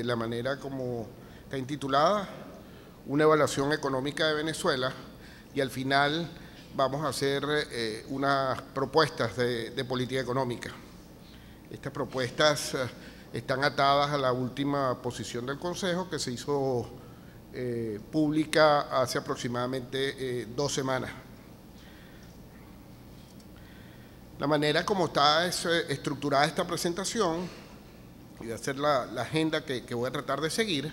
la manera como está intitulada, una evaluación económica de Venezuela, y al final vamos a hacer unas propuestas de política económica. Estas propuestas están atadas a la última posición del Consejo, que se hizo pública hace aproximadamente 2 semanas. La manera como está estructurada esta presentación, y de hacer la agenda que voy a tratar de seguir,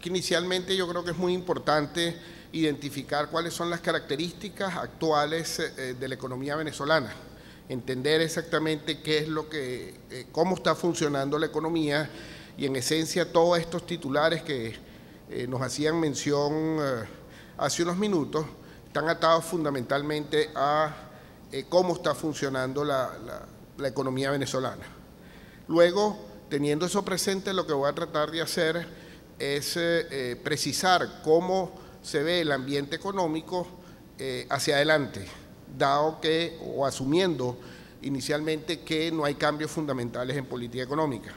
que inicialmente yo creo que es muy importante identificar cuáles son las características actuales de la economía venezolana, entender exactamente qué es cómo está funcionando la economía, y en esencia todos estos titulares que nos hacían mención hace unos minutos están atados fundamentalmente a cómo está funcionando la economía venezolana. Luego, teniendo eso presente, lo que voy a tratar de hacer es precisar cómo se ve el ambiente económico hacia adelante, dado que, o asumiendo inicialmente que no hay cambios fundamentales en política económica.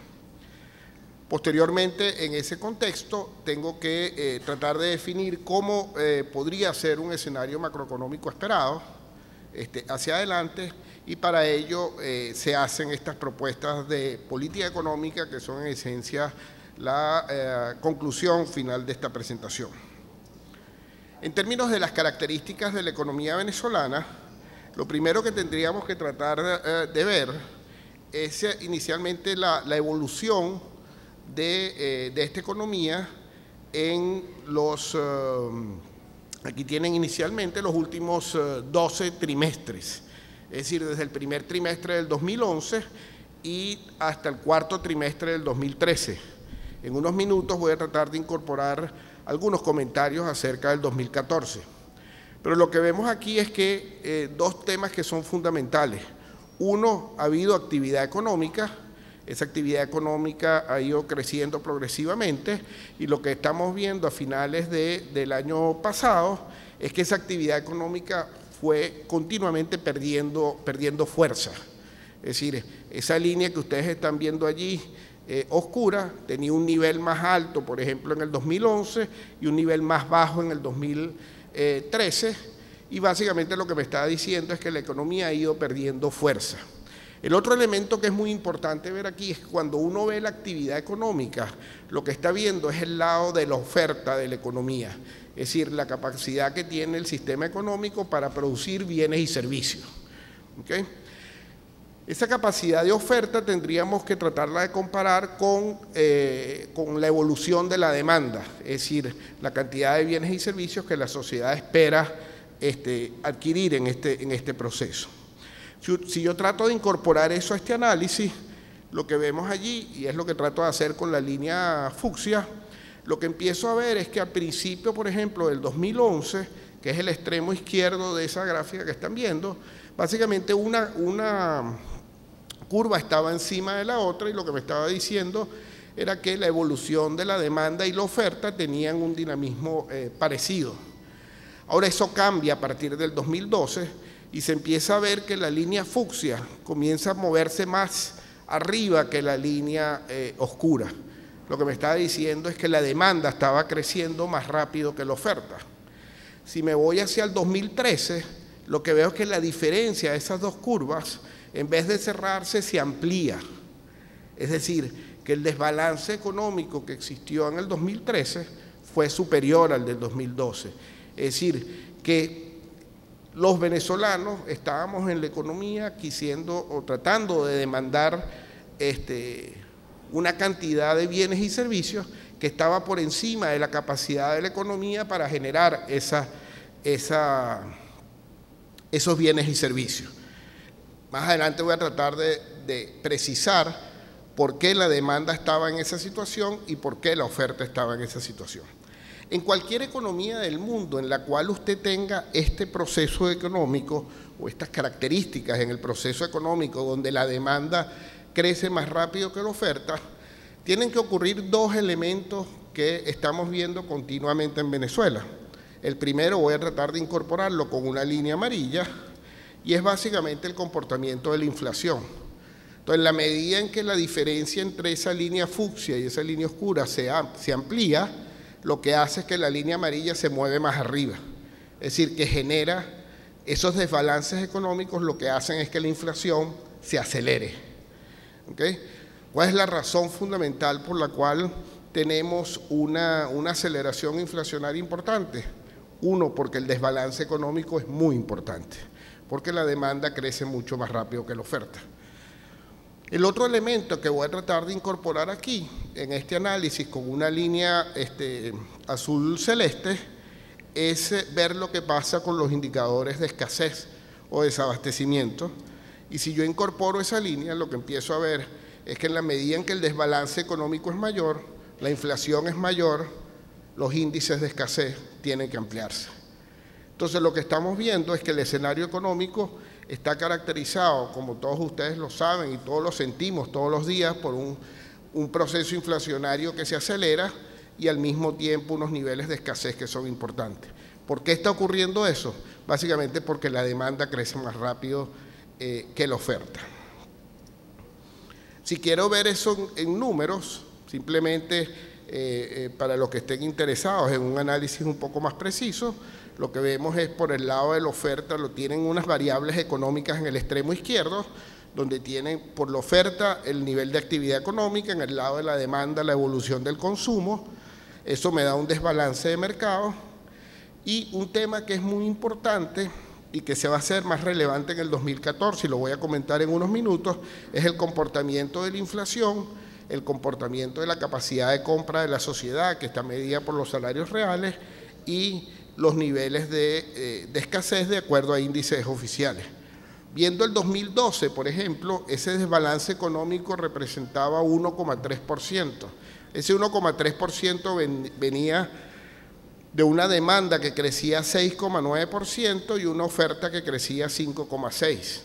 Posteriormente, en ese contexto, tengo que tratar de definir cómo podría ser un escenario macroeconómico esperado hacia adelante, y para ello se hacen estas propuestas de política económica que son en esencia la conclusión final de esta presentación. En términos de las características de la economía venezolana, lo primero que tendríamos que tratar de ver es inicialmente la evolución de esta economía en los, aquí tienen inicialmente los últimos 12 trimestres, es decir, desde el primer trimestre del 2011 y hasta el cuarto trimestre del 2013. En unos minutos voy a tratar de incorporar algunos comentarios acerca del 2014. Pero lo que vemos aquí es que dos temas que son fundamentales. Uno, ha habido actividad económica. Esa actividad económica ha ido creciendo progresivamente, y lo que estamos viendo a finales del año pasado es que esa actividad económica fue continuamente perdiendo fuerza. Es decir, esa línea que ustedes están viendo allí oscura tenía un nivel más alto, por ejemplo, en el 2011 y un nivel más bajo en el 2013, y básicamente lo que me está diciendo es que la economía ha ido perdiendo fuerza. El otro elemento que es muy importante ver aquí es que cuando uno ve la actividad económica, lo que está viendo es el lado de la oferta de la economía, es decir, la capacidad que tiene el sistema económico para producir bienes y servicios. ¿Okay? Esa capacidad de oferta tendríamos que tratarla de comparar con la evolución de la demanda, es decir, la cantidad de bienes y servicios que la sociedad espera adquirir en este proceso. Si yo trato de incorporar eso a este análisis, lo que vemos allí, y es lo que trato de hacer con la línea fucsia, lo que empiezo a ver es que al principio, por ejemplo, del 2011, que es el extremo izquierdo de esa gráfica que están viendo, básicamente una curva estaba encima de la otra, y lo que me estaba diciendo era que la evolución de la demanda y la oferta tenían un dinamismo parecido. Ahora eso cambia a partir del 2012, y se empieza a ver que la línea fucsia comienza a moverse más arriba que la línea oscura. Lo que me estaba diciendo es que la demanda estaba creciendo más rápido que la oferta. Si me voy hacia el 2013, lo que veo es que la diferencia de esas dos curvas, en vez de cerrarse, se amplía. Es decir, que el desbalance económico que existió en el 2013 fue superior al del 2012. Es decir, que los venezolanos estábamos en la economía quisiendo o tratando de demandar una cantidad de bienes y servicios que estaba por encima de la capacidad de la economía para generar esos bienes y servicios. Más adelante voy a tratar de precisar por qué la demanda estaba en esa situación y por qué la oferta estaba en esa situación. En cualquier economía del mundo en la cual usted tenga este proceso económico o estas características en el proceso económico donde la demanda crece más rápido que la oferta, tienen que ocurrir dos elementos que estamos viendo continuamente en Venezuela. El primero voy a tratar de incorporarlo con una línea amarilla, y es básicamente el comportamiento de la inflación. Entonces, en la medida en que la diferencia entre esa línea fucsia y esa línea oscura se amplía, lo que hace es que la línea amarilla se mueve más arriba. Es decir, que genera esos desbalances económicos, lo que hacen es que la inflación se acelere. ¿Okay? ¿Cuál es la razón fundamental por la cual tenemos una aceleración inflacionaria importante? Uno, porque el desbalance económico es muy importante, porque la demanda crece mucho más rápido que la oferta. El otro elemento que voy a tratar de incorporar aquí, en este análisis con una línea azul celeste, es ver lo que pasa con los indicadores de escasez o desabastecimiento. Y si yo incorporo esa línea, lo que empiezo a ver es que en la medida en que el desbalance económico es mayor, la inflación es mayor, los índices de escasez tienen que ampliarse. Entonces, lo que estamos viendo es que el escenario económico está caracterizado, como todos ustedes lo saben y todos lo sentimos todos los días, por un proceso inflacionario que se acelera y al mismo tiempo unos niveles de escasez que son importantes. ¿Por qué está ocurriendo eso? Básicamente porque la demanda crece más rápido que la oferta. Si quiero ver eso en números, simplemente para los que estén interesados en un análisis un poco más preciso, lo que vemos es por el lado de la oferta, tienen unas variables económicas en el extremo izquierdo, donde tienen por la oferta el nivel de actividad económica, en el lado de la demanda la evolución del consumo. Eso me da un desbalance de mercado. Y un tema que es muy importante y que se va a hacer más relevante en el 2014, y lo voy a comentar en unos minutos, es el comportamiento de la inflación, el comportamiento de la capacidad de compra de la sociedad, que está medida por los salarios reales, y los niveles de escasez de acuerdo a índices oficiales. Viendo el 2012, por ejemplo, ese desbalance económico representaba 1,3%. Ese 1,3% venía de una demanda que crecía 6,9% y una oferta que crecía 5,6%.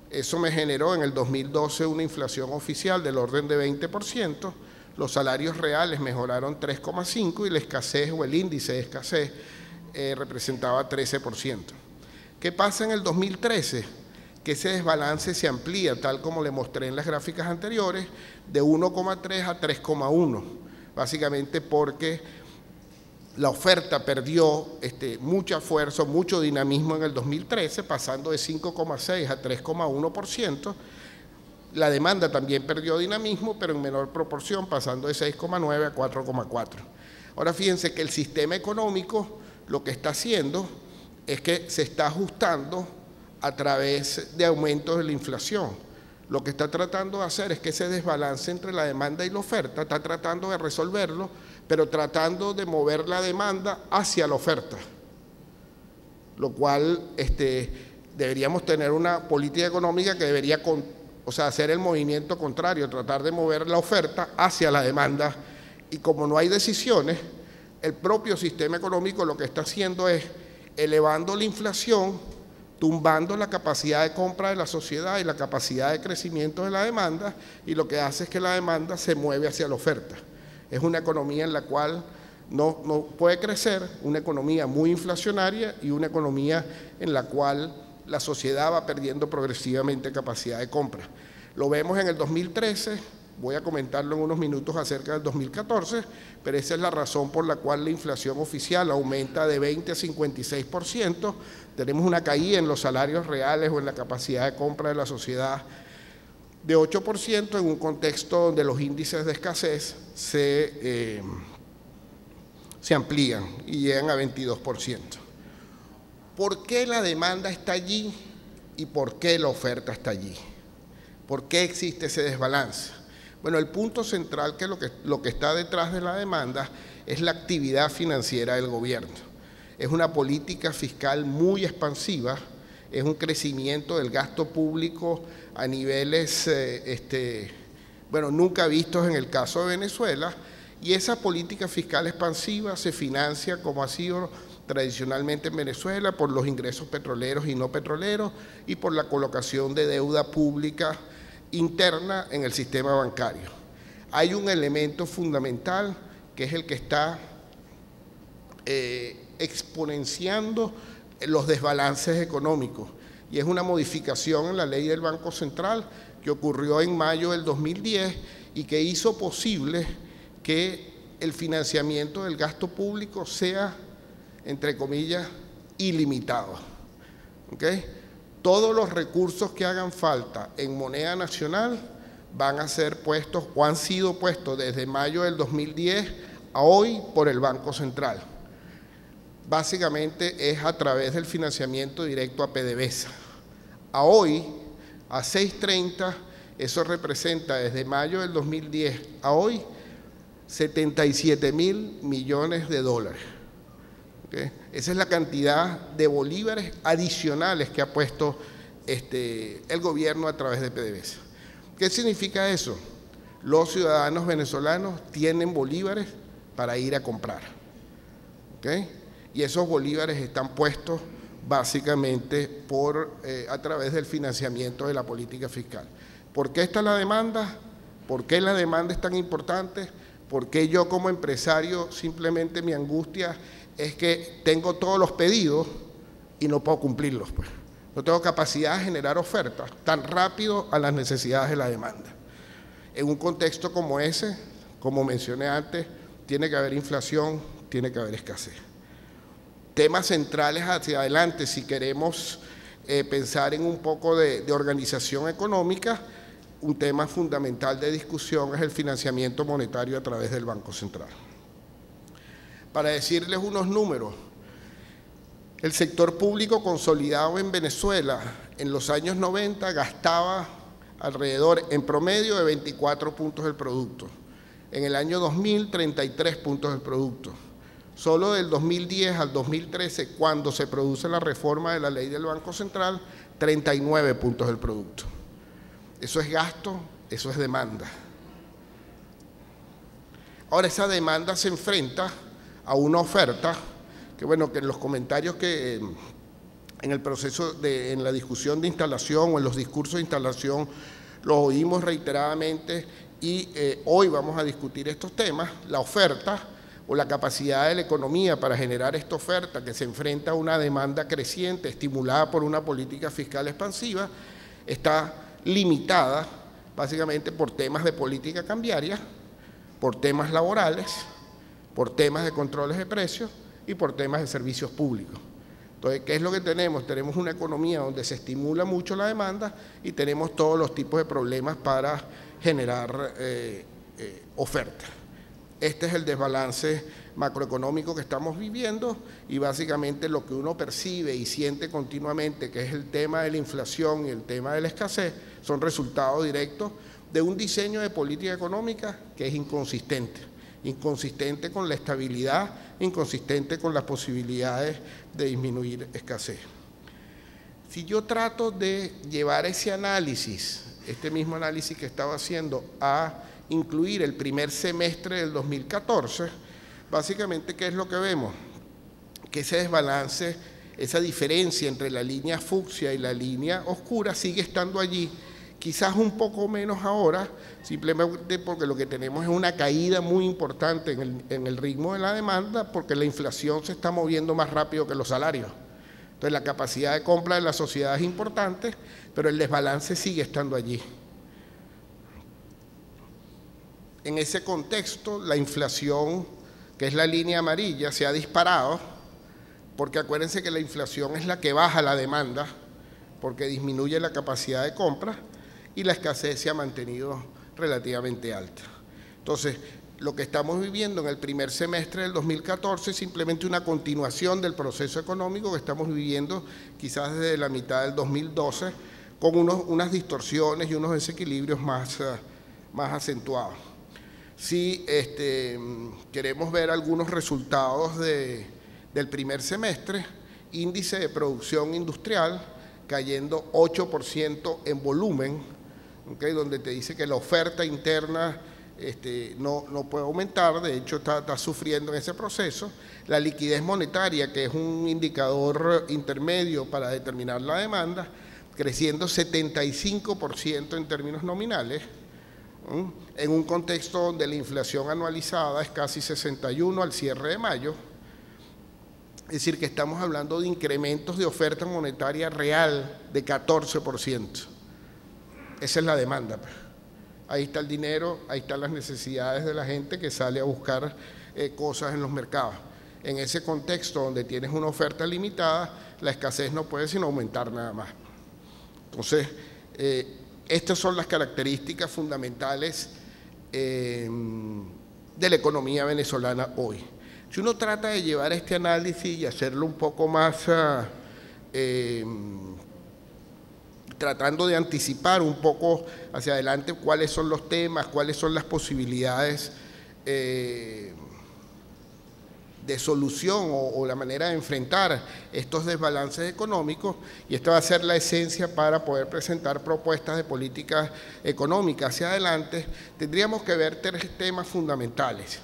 Eso me generó en el 2012 una inflación oficial del orden de 20%, los salarios reales mejoraron 3,5% y la escasez o el índice de escasez representaba 13%. ¿Qué pasa en el 2013? Que ese desbalance se amplía, tal como le mostré en las gráficas anteriores, de 1,3 a 3,1, básicamente porque la oferta perdió mucha fuerza, mucho dinamismo en el 2013, pasando de 5,6 a 3,1%. La demanda también perdió dinamismo, pero en menor proporción, pasando de 6,9 a 4,4. Ahora fíjense que el sistema económico lo que está haciendo es que se está ajustando a través de aumentos de la inflación. Lo que está tratando de hacer es que ese desbalance entre la demanda y la oferta, está tratando de resolverlo, pero tratando de mover la demanda hacia la oferta, lo cual deberíamos tener una política económica que debería hacer el movimiento contrario, tratar de mover la oferta hacia la demanda, y como no hay decisiones, el propio sistema económico lo que está haciendo es elevando la inflación, tumbando la capacidad de compra de la sociedad y la capacidad de crecimiento de la demanda, y lo que hace es que la demanda se mueve hacia la oferta. Es una economía en la cual no puede crecer, una economía muy inflacionaria y una economía en la cual la sociedad va perdiendo progresivamente capacidad de compra. Lo vemos en el 2013, voy a comentarlo en unos minutos acerca del 2014, pero esa es la razón por la cual la inflación oficial aumenta de 20 a 56%, tenemos una caída en los salarios reales o en la capacidad de compra de la sociedad de 8% en un contexto donde los índices de escasez se amplían y llegan a 22%. ¿Por qué la demanda está allí y por qué la oferta está allí? ¿Por qué existe ese desbalance? Bueno, el punto central que lo que está detrás de la demanda es la actividad financiera del gobierno. Es una política fiscal muy expansiva, es un crecimiento del gasto público a niveles nunca vistos en el caso de Venezuela, y esa política fiscal expansiva se financia, como ha sido tradicionalmente en Venezuela, por los ingresos petroleros y no petroleros y por la colocación de deuda pública interna en el sistema bancario. Hay un elemento fundamental que es el que está exponenciando los desbalances económicos, y es una modificación en la ley del Banco Central que ocurrió en mayo del 2010 y que hizo posible que el financiamiento del gasto público sea, entre comillas, ilimitado. ¿Okay? Todos los recursos que hagan falta en moneda nacional van a ser puestos o han sido puestos desde mayo del 2010 a hoy por el Banco Central. Básicamente es a través del financiamiento directo a PDVSA. A hoy, a 6:30, eso representa desde mayo del 2010 a hoy 77.000 millones de dólares. ¿Okay? Esa es la cantidad de bolívares adicionales que ha puesto el gobierno a través de PDVSA. ¿Qué significa eso? Los ciudadanos venezolanos tienen bolívares para ir a comprar. ¿Okay? Y esos bolívares están puestos básicamente a través del financiamiento de la política fiscal. ¿Por qué está la demanda? ¿Por qué la demanda es tan importante? ¿Por qué yo como empresario simplemente mi angustia es que tengo todos los pedidos y no puedo cumplirlos? Pues no tengo capacidad de generar ofertas tan rápido a las necesidades de la demanda. En un contexto como ese, como mencioné antes, tiene que haber inflación, tiene que haber escasez. Temas centrales hacia adelante, si queremos pensar en un poco de organización económica, un tema fundamental de discusión es el financiamiento monetario a través del Banco Central. Para decirles unos números, el sector público consolidado en Venezuela en los años 90 gastaba alrededor, en promedio, de 24 puntos del producto. En el año 2000, 33 puntos del producto. Solo del 2010 al 2013, cuando se produce la reforma de la ley del Banco Central, 39 puntos del producto. Eso es gasto, eso es demanda. Ahora, esa demanda se enfrenta a una oferta que, bueno, que en los comentarios que en el proceso en la discusión de instalación o en los discursos de instalación los oímos reiteradamente y hoy vamos a discutir estos temas. La oferta o la capacidad de la economía para generar esta oferta que se enfrenta a una demanda creciente estimulada por una política fiscal expansiva está limitada básicamente por temas de política cambiaria, por temas laborales, por temas de controles de precios y por temas de servicios públicos. Entonces, ¿qué es lo que tenemos? Tenemos una economía donde se estimula mucho la demanda y tenemos todos los tipos de problemas para generar oferta. Este es el desbalance macroeconómico que estamos viviendo y básicamente lo que uno percibe y siente continuamente, que es el tema de la inflación y el tema de la escasez, son resultados directos de un diseño de política económica que es inconsistente. Inconsistente con la estabilidad, inconsistente con las posibilidades de disminuir escasez. Si yo trato de llevar ese análisis, este mismo análisis que estaba haciendo, a incluir el primer semestre del 2014, básicamente, ¿qué es lo que vemos? Que ese desbalance, esa diferencia entre la línea fucsia y la línea oscura sigue estando allí, quizás un poco menos ahora, simplemente porque lo que tenemos es una caída muy importante en el ritmo de la demanda, porque la inflación se está moviendo más rápido que los salarios. Entonces, la capacidad de compra de la sociedad es importante, pero el desbalance sigue estando allí. En ese contexto, la inflación, que es la línea amarilla, se ha disparado, porque acuérdense que la inflación es la que baja la demanda, porque disminuye la capacidad de compra, y la escasez se ha mantenido relativamente alta. Entonces, lo que estamos viviendo en el primer semestre del 2014 es simplemente una continuación del proceso económico que estamos viviendo quizás desde la mitad del 2012, con unas distorsiones y unos desequilibrios más acentuados. Si queremos ver algunos resultados del primer semestre, índice de producción industrial cayendo 8% en volumen, ¿okay? Donde te dice que la oferta interna no puede aumentar, de hecho está sufriendo en ese proceso. La liquidez monetaria, que es un indicador intermedio para determinar la demanda, creciendo 75% en términos nominales, en un contexto donde la inflación anualizada es casi 61 al cierre de mayo. Es decir, que estamos hablando de incrementos de oferta monetaria real de 14%. esa es la demanda, pues. Ahí está el dinero, ahí están las necesidades de la gente que sale a buscar cosas en los mercados. En ese contexto donde tienes una oferta limitada, la escasez no puede sino aumentar nada más. Entonces, estas son las características fundamentales de la economía venezolana hoy. Si uno trata de llevar este análisis y hacerlo un poco más, tratando de anticipar un poco hacia adelante cuáles son los temas, cuáles son las posibilidades de solución o la manera de enfrentar estos desbalances económicos, y esta va a ser la esencia para poder presentar propuestas de políticas económicas hacia adelante, tendríamos que ver tres temas fundamentales.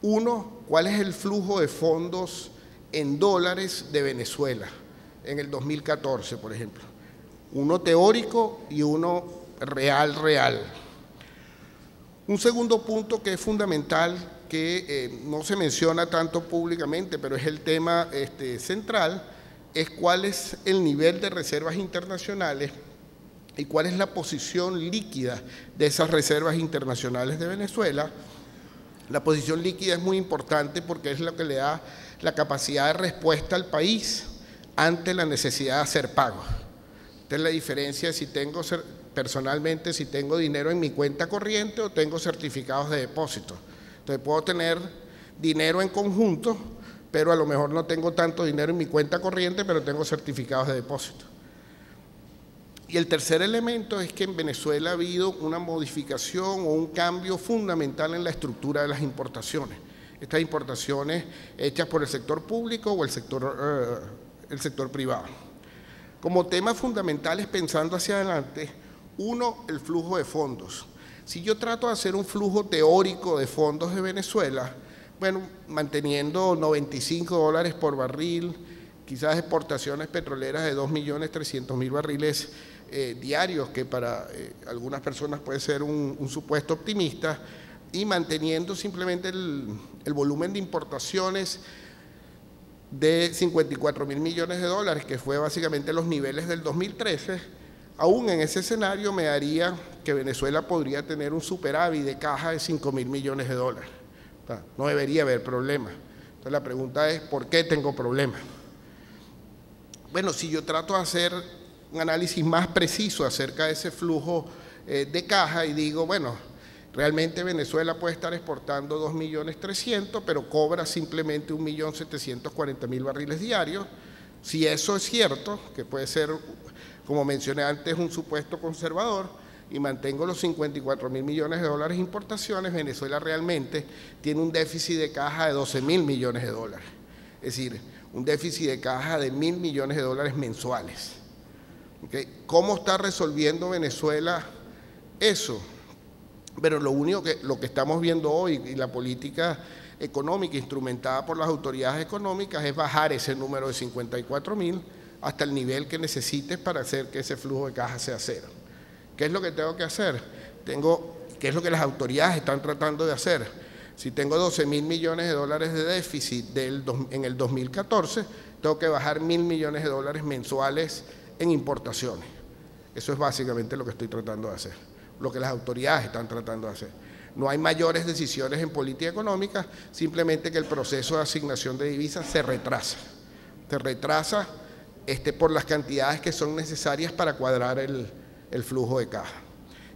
Uno, ¿cuál es el flujo de fondos en dólares de Venezuela en el 2014, por ejemplo? Uno teórico y uno real. Un segundo punto que es fundamental, que no se menciona tanto públicamente, pero es el tema central, es cuál es el nivel de reservas internacionales y cuál es la posición líquida de esas reservas internacionales de Venezuela. La posición líquida es muy importante porque es lo que le da la capacidad de respuesta al país ante la necesidad de hacer pagos. Esta es la diferencia si tengo personalmente, si tengo dinero en mi cuenta corriente o tengo certificados de depósito. Entonces puedo tener dinero en conjunto, pero a lo mejor no tengo tanto dinero en mi cuenta corriente, pero tengo certificados de depósito. Y el tercer elemento es que en Venezuela ha habido una modificación o un cambio fundamental en la estructura de las importaciones. Estas importaciones hechas por el sector público o el sector privado. Como temas fundamentales pensando hacia adelante, uno, el flujo de fondos. Si yo trato de hacer un flujo teórico de fondos de Venezuela, bueno, manteniendo $95 por barril, quizás exportaciones petroleras de 2.300.000 barriles diarios, que para algunas personas puede ser un supuesto optimista, y manteniendo simplemente el volumen de importaciones de 54.000 millones de dólares, que fue básicamente los niveles del 2013, aún en ese escenario me daría que Venezuela podría tener un superávit de caja de 5.000 millones de dólares. O sea, no debería haber problema. Entonces la pregunta es, ¿por qué tengo problemas? Bueno, si yo trato de hacer un análisis más preciso acerca de ese flujo de caja y digo, bueno, realmente Venezuela puede estar exportando 2.300.000, pero cobra simplemente 1.740.000 barriles diarios. Si eso es cierto, que puede ser, como mencioné antes, un supuesto conservador, y mantengo los 54.000 millones de dólares de importaciones, Venezuela realmente tiene un déficit de caja de 12.000 millones de dólares. Es decir, un déficit de caja de 1.000 millones de dólares mensuales. ¿Okay? ¿Cómo está resolviendo Venezuela eso? Pero lo que estamos viendo hoy, y la política económica instrumentada por las autoridades económicas, es bajar ese número de 54.000 hasta el nivel que necesites para hacer que ese flujo de caja sea cero. ¿Qué es lo que tengo que hacer? ¿Qué es lo que las autoridades están tratando de hacer? Si tengo 12.000 millones de dólares de déficit en el 2014, tengo que bajar 1.000 millones de dólares mensuales en importaciones. Eso es básicamente lo que estoy tratando de hacer, lo que las autoridades están tratando de hacer. No hay mayores decisiones en política económica, simplemente que el proceso de asignación de divisas se retrasa. Se retrasa por las cantidades que son necesarias para cuadrar el flujo de caja.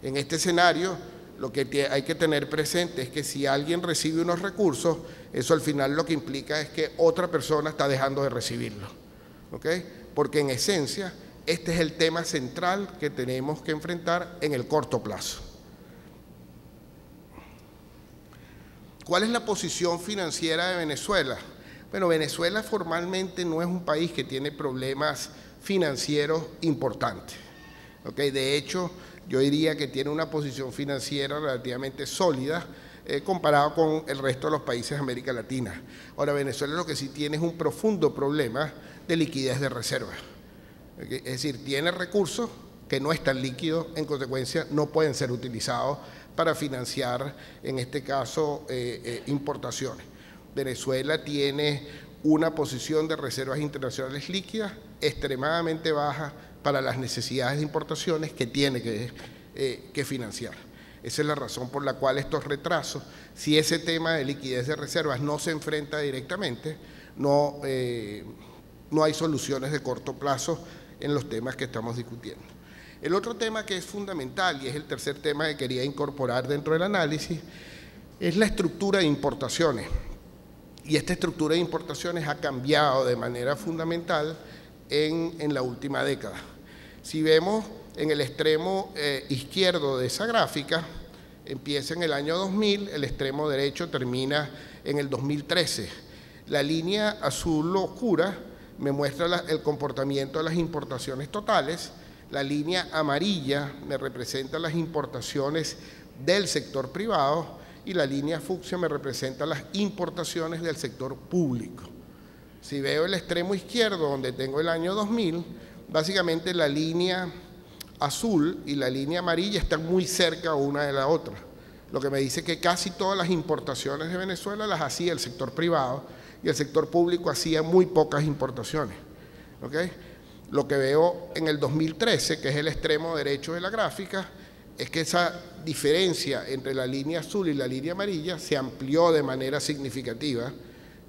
En este escenario, lo que hay que tener presente es que si alguien recibe unos recursos, eso al final lo que implica es que otra persona está dejando de recibirlos. ¿Okay? Porque en esencia, este es el tema central que tenemos que enfrentar en el corto plazo. ¿Cuál es la posición financiera de Venezuela? Bueno, Venezuela formalmente no es un país que tiene problemas financieros importantes. ¿Okay? De hecho, yo diría que tiene una posición financiera relativamente sólida comparado con el resto de los países de América Latina. Ahora, Venezuela lo que sí tiene es un profundo problema de liquidez de reservas. ¿Okay? Es decir, tiene recursos que no están líquidos, en consecuencia no pueden ser utilizados para financiar, en este caso, importaciones. Venezuela tiene una posición de reservas internacionales líquidas extremadamente baja para las necesidades de importaciones que tiene que que financiar. Esa es la razón por la cual estos retrasos, si ese tema de liquidez de reservas no se enfrenta directamente, no hay soluciones de corto plazo en los temas que estamos discutiendo. El otro tema que es fundamental, y es el tercer tema que quería incorporar dentro del análisis, es la estructura de importaciones. Y esta estructura de importaciones ha cambiado de manera fundamental en la última década. Si vemos en el extremo izquierdo de esa gráfica, empieza en el año 2000, el extremo derecho termina en el 2013. La línea azul oscura me muestra el comportamiento de las importaciones totales, la línea amarilla me representa las importaciones del sector privado y la línea fucsia me representa las importaciones del sector público. Si veo el extremo izquierdo, donde tengo el año 2000, básicamente la línea azul y la línea amarilla están muy cerca una de la otra, lo que me dice que casi todas las importaciones de Venezuela las hacía el sector privado y el sector público hacía muy pocas importaciones. ¿Okay? Lo que veo en el 2013, que es el extremo derecho de la gráfica, es que esa diferencia entre la línea azul y la línea amarilla se amplió de manera significativa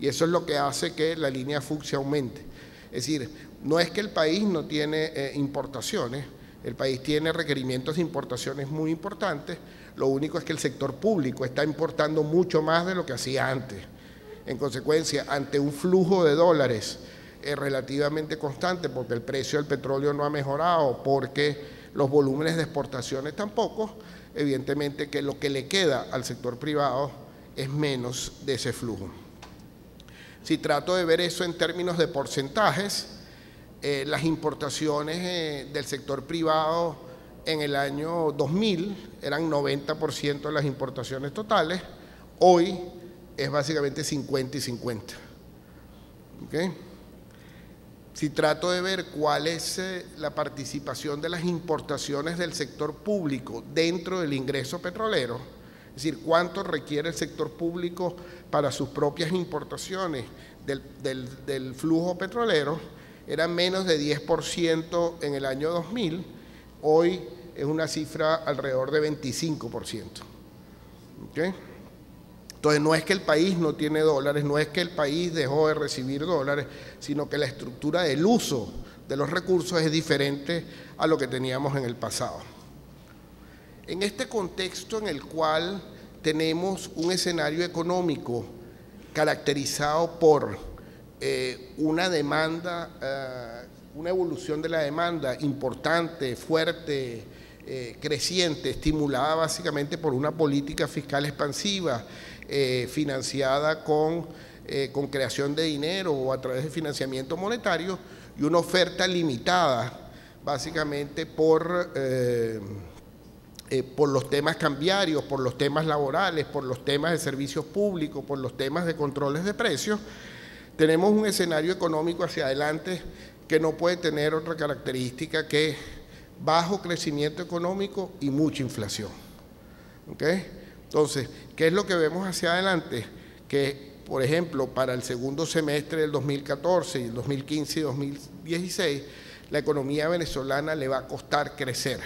y eso es lo que hace que la línea fucsia aumente. Es decir, no es que el país no tiene importaciones, el país tiene requerimientos de importaciones muy importantes, lo único es que el sector público está importando mucho más de lo que hacía antes. En consecuencia, ante un flujo de dólares relativamente constante, porque el precio del petróleo no ha mejorado, porque los volúmenes de exportaciones tampoco, evidentemente que lo que le queda al sector privado es menos de ese flujo. Si trato de ver eso en términos de porcentajes, las importaciones del sector privado en el año 2000 eran 90% de las importaciones totales, hoy es básicamente 50 y 50. ¿Okay? Si trato de ver cuál es la participación de las importaciones del sector público dentro del ingreso petrolero, es decir, cuánto requiere el sector público para sus propias importaciones del flujo petrolero, era menos de 10% en el año 2000, hoy es una cifra alrededor de 25%. ¿Okay? Entonces, no es que el país no tiene dólares, no es que el país dejó de recibir dólares, sino que la estructura del uso de los recursos es diferente a lo que teníamos en el pasado. En este contexto en el cual tenemos un escenario económico caracterizado por una demanda, una evolución de la demanda importante, fuerte, creciente, estimulada básicamente por una política fiscal expansiva, financiada con creación de dinero o a través de financiamiento monetario, y una oferta limitada básicamente por los temas cambiarios, por los temas laborales, por los temas de servicios públicos, por los temas de controles de precios. Tenemos un escenario económico hacia adelante que no puede tener otra característica que bajo crecimiento económico y mucha inflación. ¿Okay? Entonces, ¿qué es lo que vemos hacia adelante? Que, por ejemplo, para el segundo semestre del 2014 y el 2015 y 2016, la economía venezolana le va a costar crecer.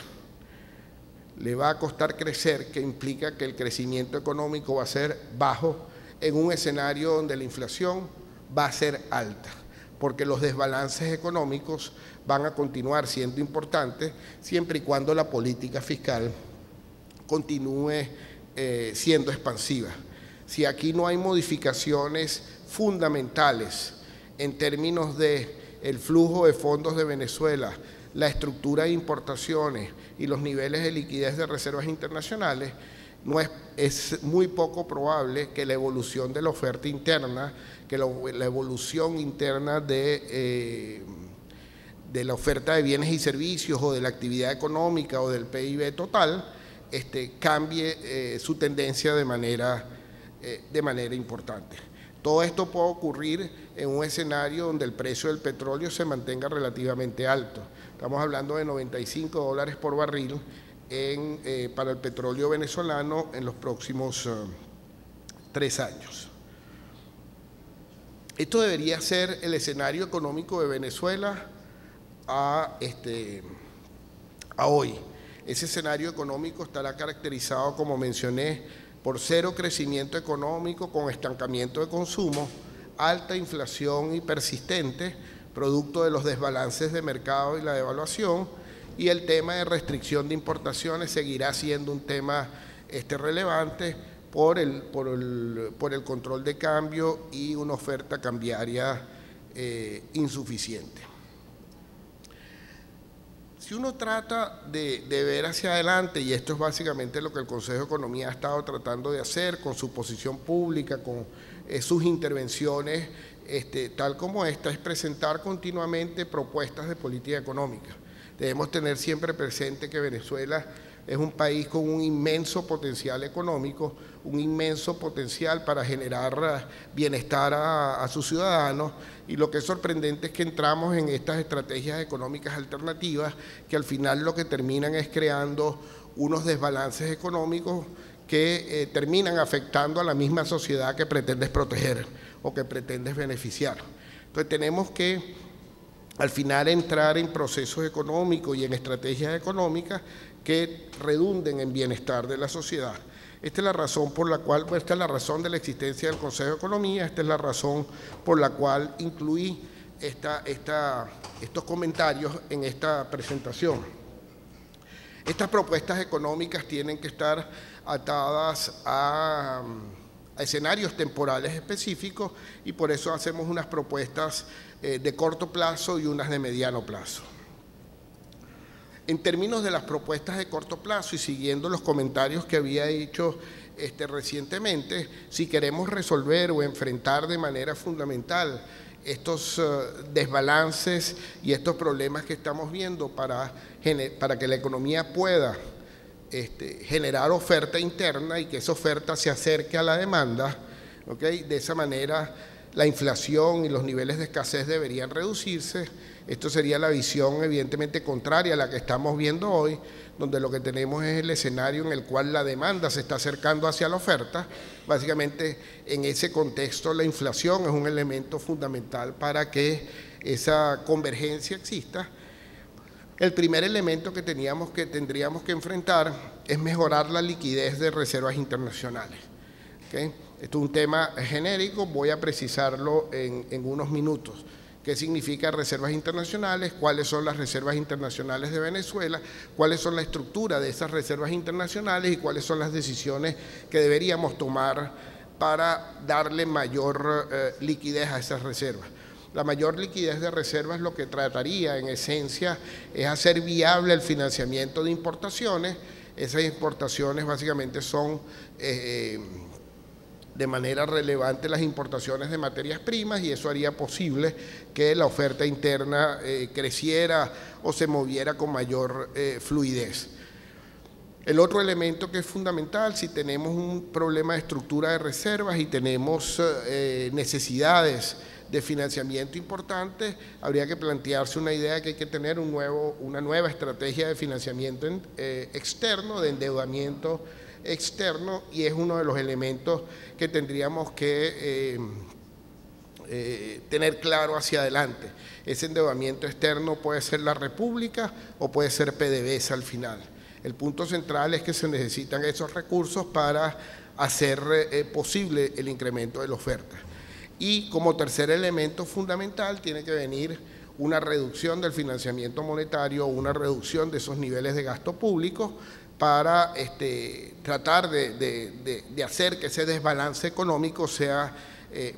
Le va a costar crecer, que implica que el crecimiento económico va a ser bajo en un escenario donde la inflación va a ser alta, porque los desbalances económicos van a continuar siendo importantes siempre y cuando la política fiscal continúe siendo expansiva. Si aquí no hay modificaciones fundamentales en términos de el flujo de fondos de Venezuela, la estructura de importaciones y los niveles de liquidez de reservas internacionales, es muy poco probable que la evolución de la oferta interna, que la evolución interna de la oferta de bienes y servicios o de la actividad económica o del PIB total, cambie su tendencia de manera importante. Todo esto puede ocurrir en un escenario donde el precio del petróleo se mantenga relativamente alto. Estamos hablando de $95 por barril para el petróleo venezolano en los próximos 3 años. Esto debería ser el escenario económico de Venezuela a hoy. Ese escenario económico estará caracterizado, como mencioné, por cero crecimiento económico con estancamiento de consumo, alta inflación y persistente, producto de los desbalances de mercado y la devaluación, y el tema de restricción de importaciones seguirá siendo un tema relevante por el control de cambio y una oferta cambiaria insuficiente. Si uno trata de ver hacia adelante, y esto es básicamente lo que el Consejo de Economía ha estado tratando de hacer con su posición pública, con sus intervenciones, tal como esta, es presentar continuamente propuestas de política económica. Debemos tener siempre presente que Venezuela es un país con un inmenso potencial económico, un inmenso potencial para generar bienestar a sus ciudadanos, y lo que es sorprendente es que entramos en estas estrategias económicas alternativas que al final lo que terminan es creando unos desbalances económicos que terminan afectando a la misma sociedad que pretendes proteger o que pretendes beneficiar. Entonces tenemos que al final entrar en procesos económicos y en estrategias económicas que redunden en bienestar de la sociedad. Esta es la razón por la cual, esta es la razón de la existencia del Consejo de Economía, esta es la razón por la cual incluí estos comentarios en esta presentación. Estas propuestas económicas tienen que estar atadas a escenarios temporales específicos, y por eso hacemos unas propuestas de corto plazo y unas de mediano plazo. En términos de las propuestas de corto plazo y siguiendo los comentarios que había hecho recientemente, si queremos resolver o enfrentar de manera fundamental estos desbalances y estos problemas que estamos viendo para que la economía pueda generar oferta interna y que esa oferta se acerque a la demanda, ¿okay? De esa manera la inflación y los niveles de escasez deberían reducirse. Esto sería la visión evidentemente contraria a la que estamos viendo hoy, donde lo que tenemos es el escenario en el cual la demanda se está acercando hacia la oferta. Básicamente, en ese contexto, la inflación es un elemento fundamental para que esa convergencia exista. El primer elemento que tendríamos que enfrentar es mejorar la liquidez de reservas internacionales. ¿Okay? Esto es un tema genérico, voy a precisarlo en unos minutos. ¿Qué significa reservas internacionales? ¿Cuáles son las reservas internacionales de Venezuela? ¿Cuáles son la estructura de esas reservas internacionales? ¿Y cuáles son las decisiones que deberíamos tomar para darle mayor liquidez a esas reservas? La mayor liquidez de reservas lo que trataría en esencia es hacer viable el financiamiento de importaciones. Esas importaciones básicamente son de manera relevante las importaciones de materias primas, y eso haría posible que la oferta interna creciera o se moviera con mayor fluidez. El otro elemento que es fundamental, si tenemos un problema de estructura de reservas y tenemos necesidades de financiamiento importante, habría que plantearse una idea de que hay que tener una nueva estrategia de financiamiento externo, de endeudamiento externo, y es uno de los elementos que tendríamos que tener claro hacia adelante. Ese endeudamiento externo puede ser la República o puede ser PDVSA al final. El punto central es que se necesitan esos recursos para hacer posible el incremento de la oferta. Y como tercer elemento fundamental tiene que venir una reducción del financiamiento monetario, una reducción de esos niveles de gasto público para tratar de hacer que ese desbalance económico sea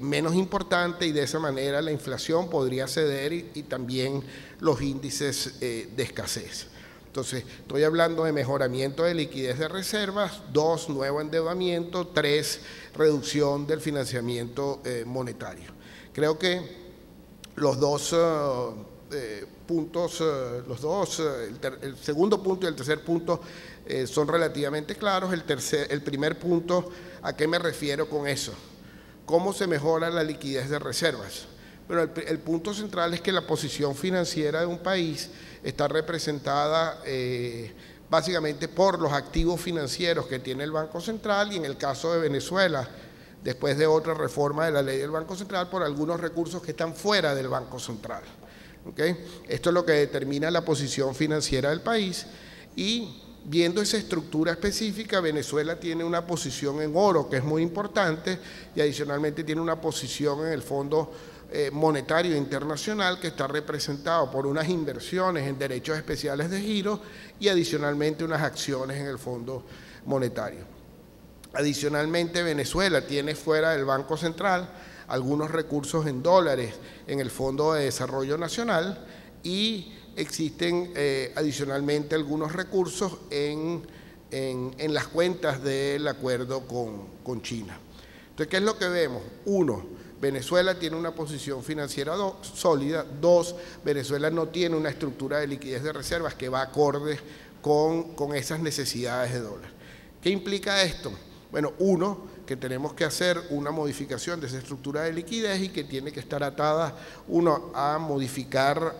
menos importante, y de esa manera la inflación podría ceder y también los índices de escasez. Entonces, estoy hablando de mejoramiento de liquidez de reservas, 2, nuevo endeudamiento, 3, reducción del financiamiento monetario. Creo que los dos puntos, el segundo punto y el tercer punto son relativamente claros. El primer punto, ¿a qué me refiero con eso? ¿Cómo se mejora la liquidez de reservas? Pero el punto central es que la posición financiera de un país está representada básicamente por los activos financieros que tiene el Banco Central, y en el caso de Venezuela, después de otra reforma de la ley del Banco Central, por algunos recursos que están fuera del Banco Central. ¿Okay? Esto es lo que determina la posición financiera del país, y viendo esa estructura específica, Venezuela tiene una posición en oro que es muy importante y adicionalmente tiene una posición en el Fondo Monetario Internacional que está representado por unas inversiones en derechos especiales de giro y adicionalmente unas acciones en el Fondo Monetario. Adicionalmente, Venezuela tiene fuera del Banco Central algunos recursos en dólares en el Fondo de Desarrollo Nacional y existen adicionalmente algunos recursos en las cuentas del acuerdo con China. Entonces, ¿qué es lo que vemos? Uno, Venezuela tiene una posición financiera sólida. Dos, Venezuela no tiene una estructura de liquidez de reservas que va acorde con esas necesidades de dólar. ¿Qué implica esto? Bueno, uno, que tenemos que hacer una modificación de esa estructura de liquidez y que tiene que estar atada, uno, a modificar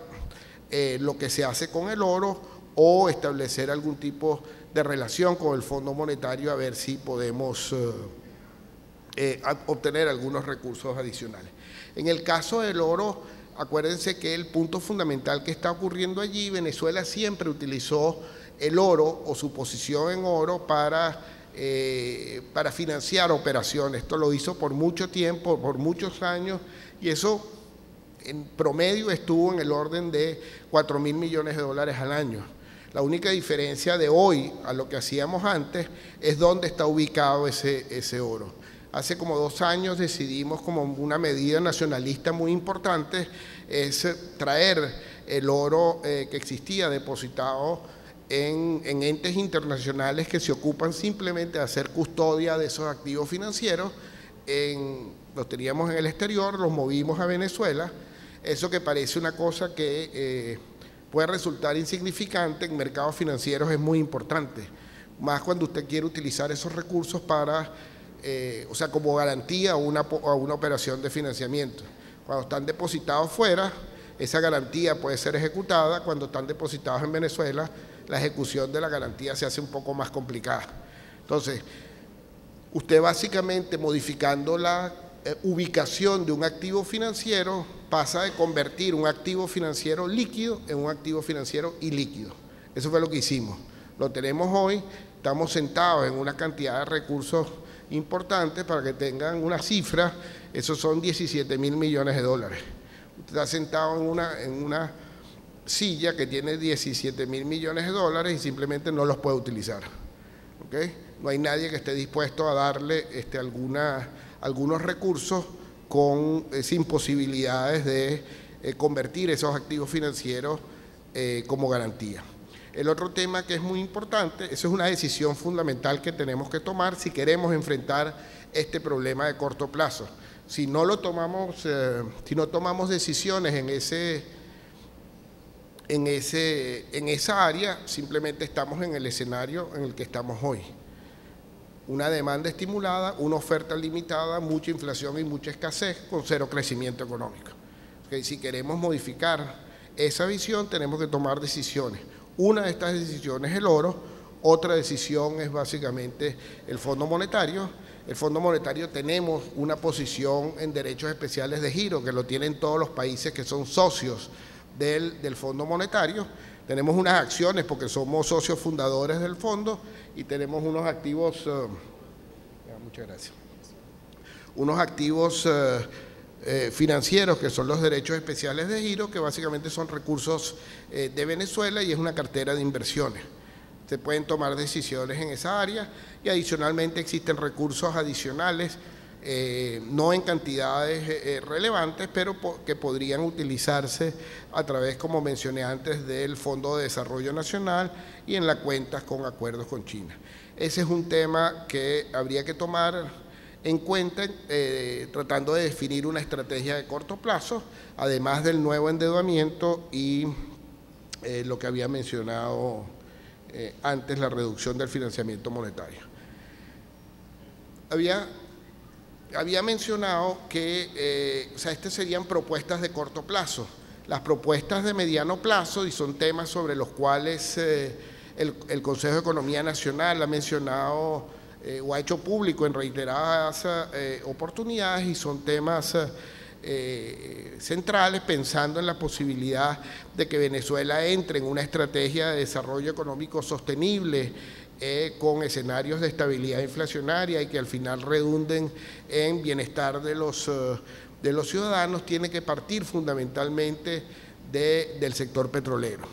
lo que se hace con el oro o establecer algún tipo de relación con el Fondo Monetario a ver si podemos obtener algunos recursos adicionales. En el caso del oro, acuérdense que el punto fundamental que está ocurriendo allí, Venezuela siempre utilizó el oro o su posición en oro para financiar operaciones. Esto lo hizo por mucho tiempo, por muchos años, y eso en promedio estuvo en el orden de 4.000 millones de dólares al año. La única diferencia de hoy a lo que hacíamos antes es dónde está ubicado ese oro. Hace como 2 años decidimos, como una medida nacionalista muy importante, es traer el oro que existía depositado en entes internacionales que se ocupan simplemente de hacer custodia de esos activos financieros. Los teníamos en el exterior, los movimos a Venezuela. Eso que parece una cosa que puede resultar insignificante, en mercados financieros es muy importante, más cuando usted quiere utilizar esos recursos para, o sea, como garantía a una operación de financiamiento. Cuando están depositados fuera, esa garantía puede ser ejecutada. Cuando están depositados en Venezuela, la ejecución de la garantía se hace un poco más complicada. Entonces, usted básicamente modificando la ubicación de un activo financiero pasa de convertir un activo financiero líquido en un activo financiero ilíquido. Eso fue lo que hicimos. Lo tenemos hoy, estamos sentados en una cantidad de recursos importantes. Para que tengan una cifra, esos son 17.000 millones de dólares. Usted está sentado en una silla que tiene 17.000 millones de dólares y simplemente no los puede utilizar. ¿Okay? No hay nadie que esté dispuesto a darle algunos recursos sin posibilidades de convertir esos activos financieros como garantía. El otro tema que es muy importante, eso es una decisión fundamental que tenemos que tomar si queremos enfrentar este problema de corto plazo. Si no lo tomamos, si no tomamos decisiones en esa área, simplemente estamos en el escenario en el que estamos hoy. Una demanda estimulada, una oferta limitada, mucha inflación y mucha escasez con cero crecimiento económico. ¿Okay? Si queremos modificar esa visión, tenemos que tomar decisiones. Una de estas decisiones es el oro, otra decisión es básicamente el Fondo Monetario. El Fondo Monetario tenemos una posición en derechos especiales de giro, que lo tienen todos los países que son socios del Fondo Monetario. Tenemos unas acciones porque somos socios fundadores del fondo y tenemos unos activos, muchas gracias, unos activos financieros que son los derechos especiales de giro, que básicamente son recursos de Venezuela y es una cartera de inversiones. Se pueden tomar decisiones en esa área y adicionalmente existen recursos adicionales, no en cantidades relevantes, pero que podrían utilizarse a través, como mencioné antes, del Fondo de Desarrollo Nacional y en las cuentas con acuerdos con China. Ese es un tema que habría que tomar en cuenta tratando de definir una estrategia de corto plazo, además del nuevo endeudamiento y lo que había mencionado antes, la reducción del financiamiento monetario. Había mencionado que estas serían propuestas de corto plazo. Las propuestas de mediano plazo, y son temas sobre los cuales el Consejo de Economía Nacional ha mencionado o ha hecho público en reiteradas oportunidades, y son temas centrales, pensando en la posibilidad de que Venezuela entre en una estrategia de desarrollo económico sostenible con escenarios de estabilidad inflacionaria y que al final redunden en bienestar de los ciudadanos, tiene que partir fundamentalmente del sector petrolero.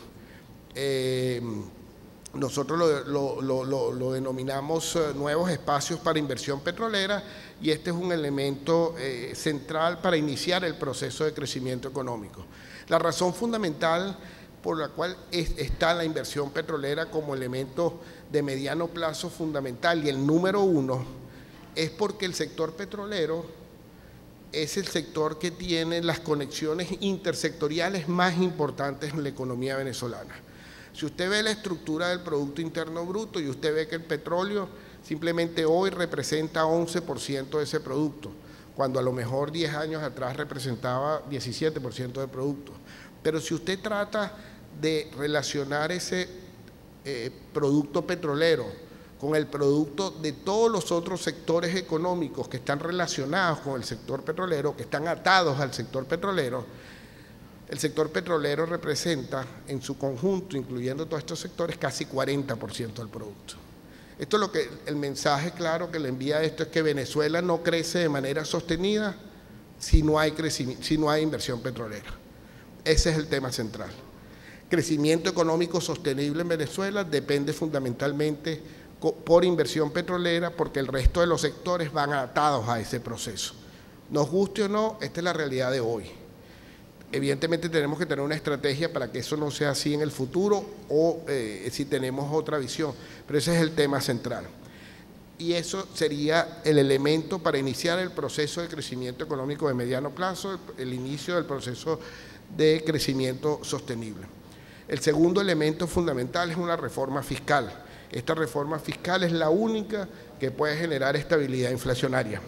Nosotros lo denominamos nuevos espacios para inversión petrolera y este es un elemento central para iniciar el proceso de crecimiento económico. La razón fundamental por la cual está la inversión petrolera como elemento de mediano plazo fundamental y el número uno es porque el sector petrolero es el sector que tiene las conexiones intersectoriales más importantes en la economía venezolana. Si usted ve la estructura del Producto Interno Bruto y usted ve que el petróleo simplemente hoy representa 11% de ese producto, cuando a lo mejor 10 años atrás representaba 17% del producto. Pero si usted trata de relacionar ese producto petrolero con el producto de todos los otros sectores económicos que están relacionados con el sector petrolero, que están atados al sector petrolero, el sector petrolero representa en su conjunto, incluyendo todos estos sectores, casi 40% del producto. Esto es lo que el mensaje claro que le envía esto es que Venezuela no crece de manera sostenida si no hay inversión petrolera. Ese es el tema central. Crecimiento económico sostenible en Venezuela depende fundamentalmente por inversión petrolera porque el resto de los sectores van atados a ese proceso. Nos guste o no, esta es la realidad de hoy. Evidentemente tenemos que tener una estrategia para que eso no sea así en el futuro o si tenemos otra visión, pero ese es el tema central. Y eso sería el elemento para iniciar el proceso de crecimiento económico de mediano plazo, el inicio del proceso de crecimiento sostenible. El segundo elemento fundamental es una reforma fiscal. Esta reforma fiscal es la única que puede generar estabilidad inflacionaria.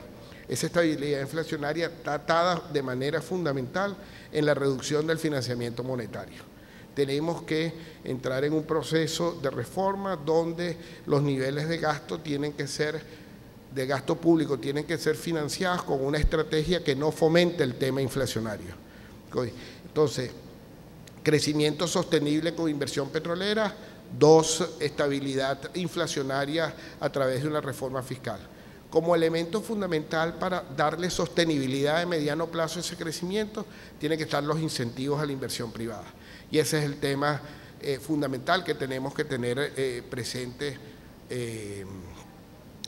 Esa estabilidad inflacionaria está atada de manera fundamental en la reducción del financiamiento monetario. Tenemos que entrar en un proceso de reforma donde los niveles de gasto de gasto público tienen que ser financiados con una estrategia que no fomente el tema inflacionario. Entonces, crecimiento sostenible con inversión petrolera, 2, estabilidad inflacionaria a través de una reforma fiscal. Como elemento fundamental para darle sostenibilidad de mediano plazo a ese crecimiento, tienen que estar los incentivos a la inversión privada. Y ese es el tema fundamental que tenemos que tener presente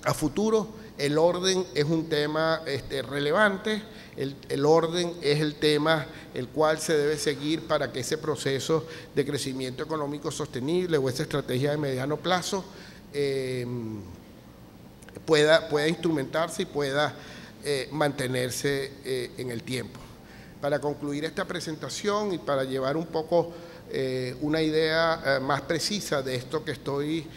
a futuro. El orden es un tema relevante, el orden es el tema el cual se debe seguir para que ese proceso de crecimiento económico sostenible o esa estrategia de mediano plazo pueda instrumentarse y pueda mantenerse en el tiempo. Para concluir esta presentación y para llevar un poco una idea más precisa de esto que estoy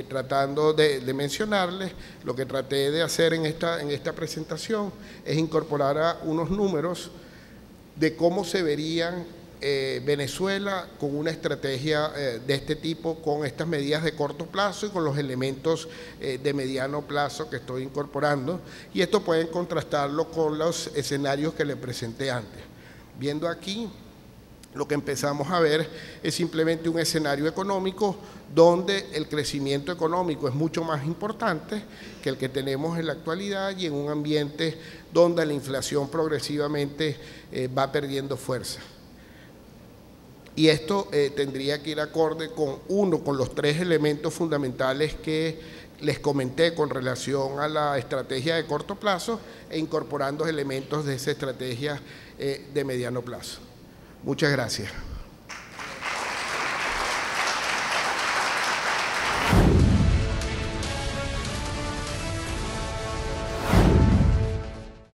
tratando de mencionarles, lo que traté de hacer en esta presentación es incorporar a unos números de cómo se verían Venezuela con una estrategia de este tipo, con estas medidas de corto plazo y con los elementos de mediano plazo que estoy incorporando, y esto pueden contrastarlo con los escenarios que les presenté antes. Viendo aquí, lo que empezamos a ver es simplemente un escenario económico donde el crecimiento económico es mucho más importante que el que tenemos en la actualidad y en un ambiente donde la inflación progresivamente va perdiendo fuerza. Y esto tendría que ir acorde con los 3 elementos fundamentales que les comenté con relación a la estrategia de corto plazo e incorporando elementos de esa estrategia de mediano plazo. Muchas gracias.